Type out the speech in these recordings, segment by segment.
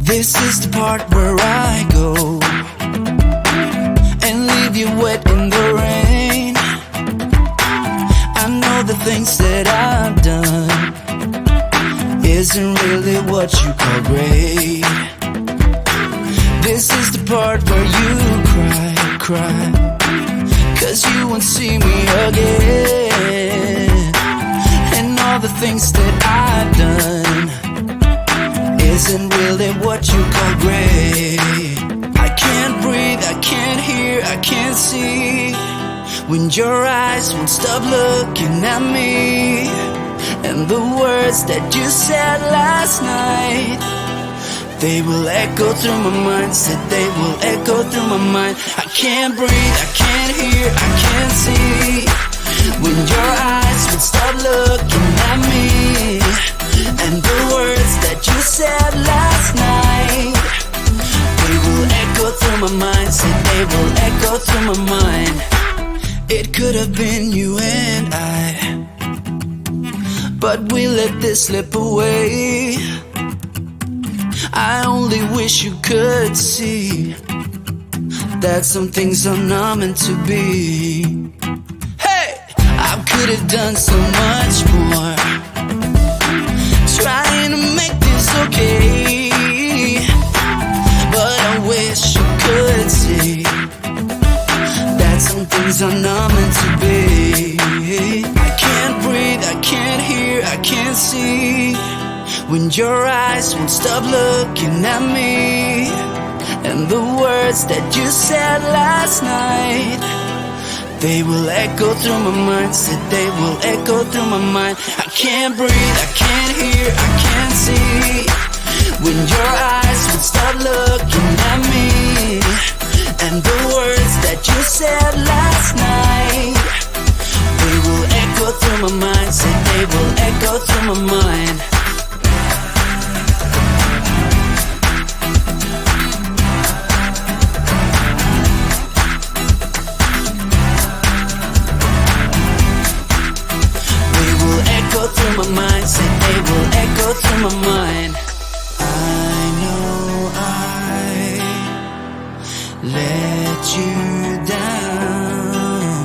This is the part where I go and leave you wet in the rain. I know the things that I've done isn't really what you call great. This is the part where you cry, 'cause you won't see me again. And all the things that I've done isn't really what you call great. I can't breathe, I can't hear, I can't see when your eyes won't stop looking at me. And the words that you said last night, they will echo through my mind, said they will echo through my mind. I can't breathe, I can't hear, I can't see when your eyes would stop looking at me. And the words that you said last night, they will echo through my mind, said they will echo through my mind. It could have been you and I, but we let this slip away. I only wish you could see that some things are not meant to be. Hey, I could have done so much more, trying to make this okay. But I wish you could see that some things are not meant to be. I can't breathe, I can't hear, I can't see when your eyes won't stop looking at me. And the words that you said last night, they will echo through my mind, said they will echo through my mind. I can't breathe, I can't hear, I can't see when your eyes would stop looking at me. And the words that you said last night, they will echo through my mind, said they will echo through my mind. Through my mind, said they will echo through my mind. I know I let you down.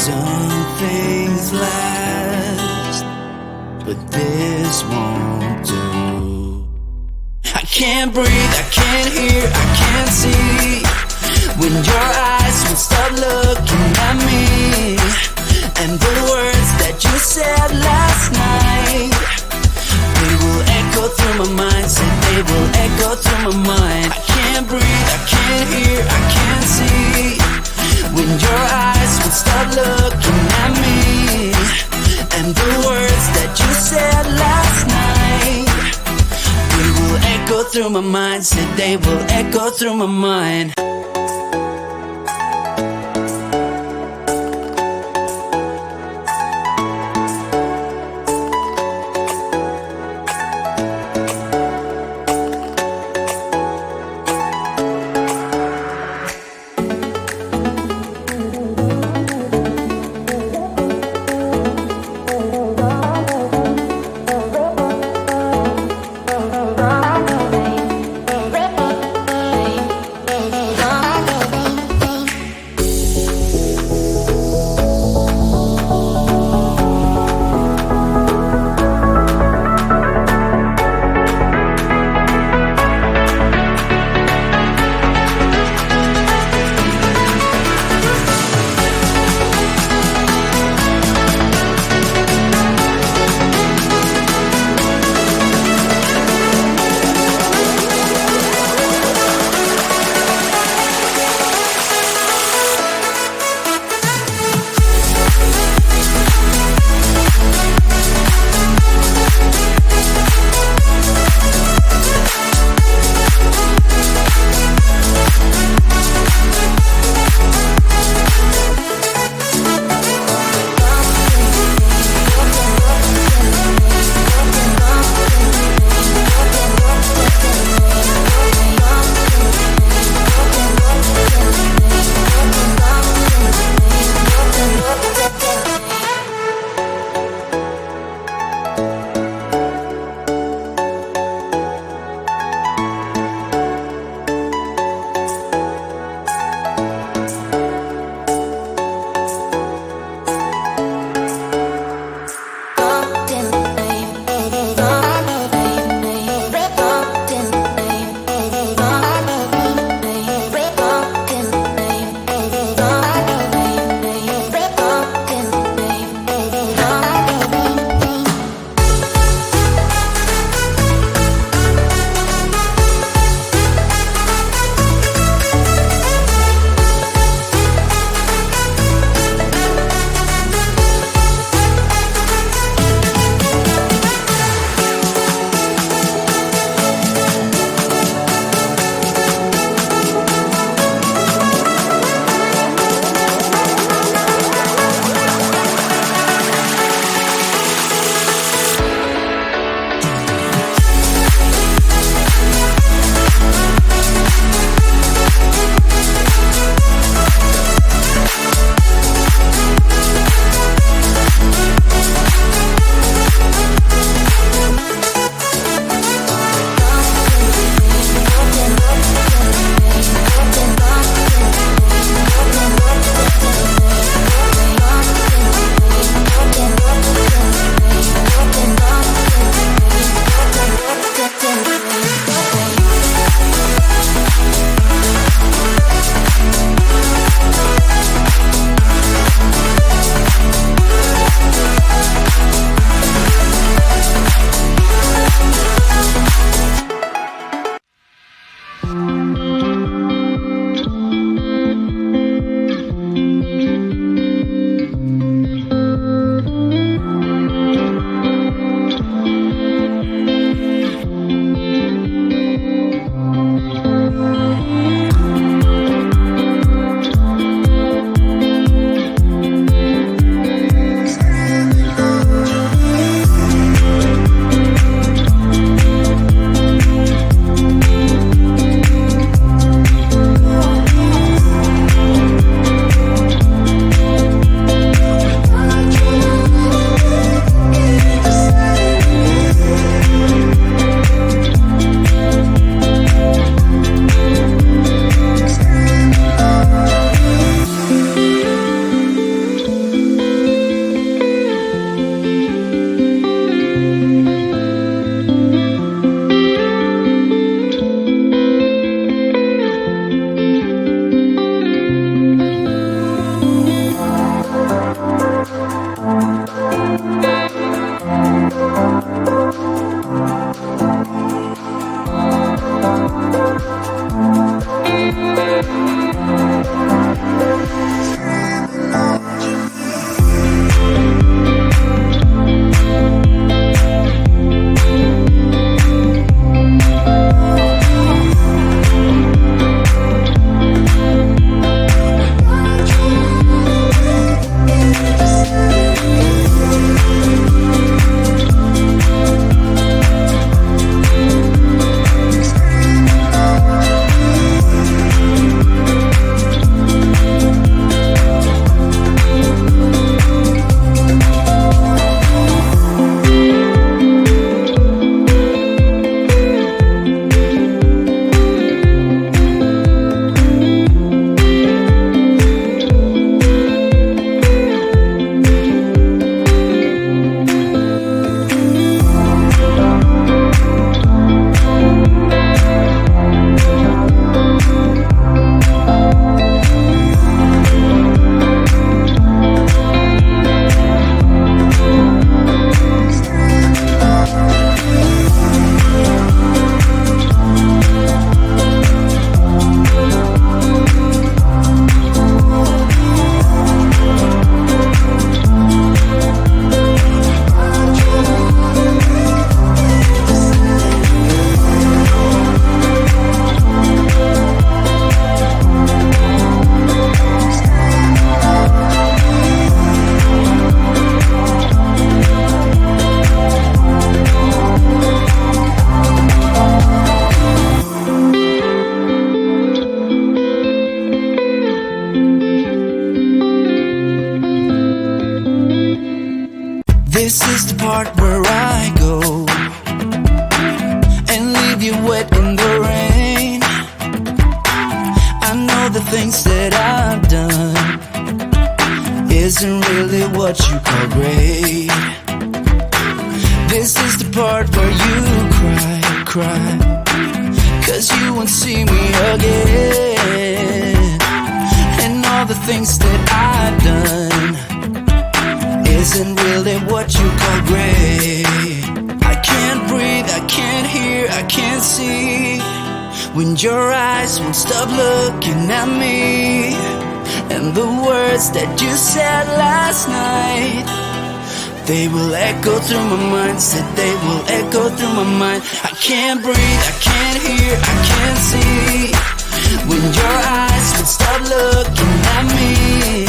Some things last, but this won't do. I can't breathe, I can't hear, I can't see when your eyes would stop looking at me. And the words that you said last night, they will echo through my mind, said they will echo through my mind. I can't breathe, I can't hear, I can't see when your eyes would stop looking at me. And the words that you said last night, they will echo through my mind, said they will echo through my mind. This is the part where I go and leave you wet in the rain. I know the things that I've done isn't really what you call great. This is the part where you cry, 'cause you won't see me again. And all the things that I've done isn't really what you call great. I can't breathe, I can't hear, I can't see when your eyes won't stop looking at me. And the words that you said last night, they will echo through my mind. Said they will echo through my mind. I can't breathe, I can't hear, I can't see when your eyes would stop looking at me.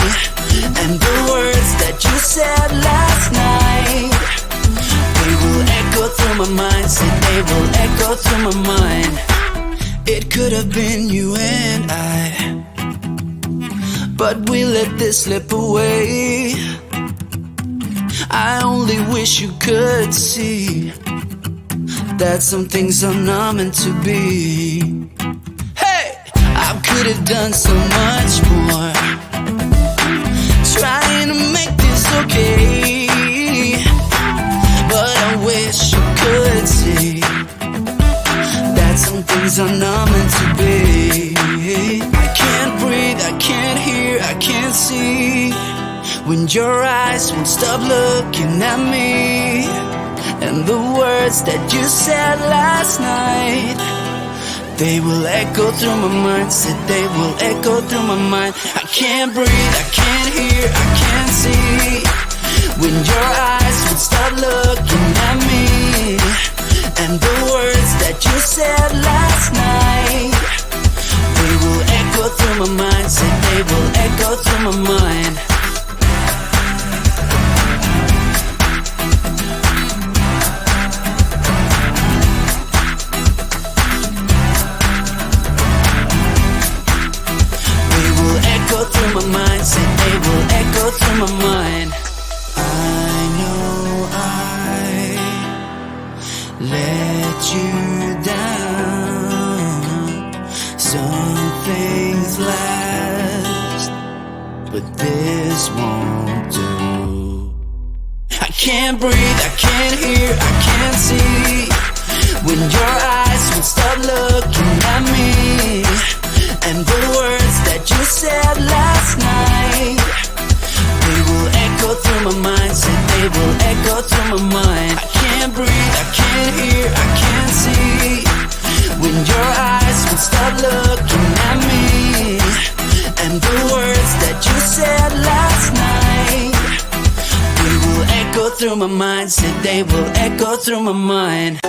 And the words that you said last night, they will echo through my mind. Said they will echo through my mind. It could have been you and I, but we let this slip away. I only wish you could see that some things are not meant to be. Hey, I could have done so much more, trying to make this okay. But I wish you could see that some things are not meant to be. I can't breathe, I can't hear, I can't see when your eyes won't stop looking at me. And the words that you said last night, they will echo through my mind. Said they will echo through my mind. I can't breathe, I can't hear, I can't see when your eyes won't stop looking at me. And the words that you said last night, they will echo through my mind. Said they will echo through my mind. Through my mind, say they will echo through my mind. I know I let you down. Some things last, but this won't do. I can't breathe, I can't hear, I can't see when your eyes will stop looking at me. And the words that you said last night, they will echo through my mind. Said they will echo through my mind. I can't breathe, I can't hear, I can't see when your eyes will stop looking at me. And the words that you said last night, they will echo through my mind. Said they will echo through my mind.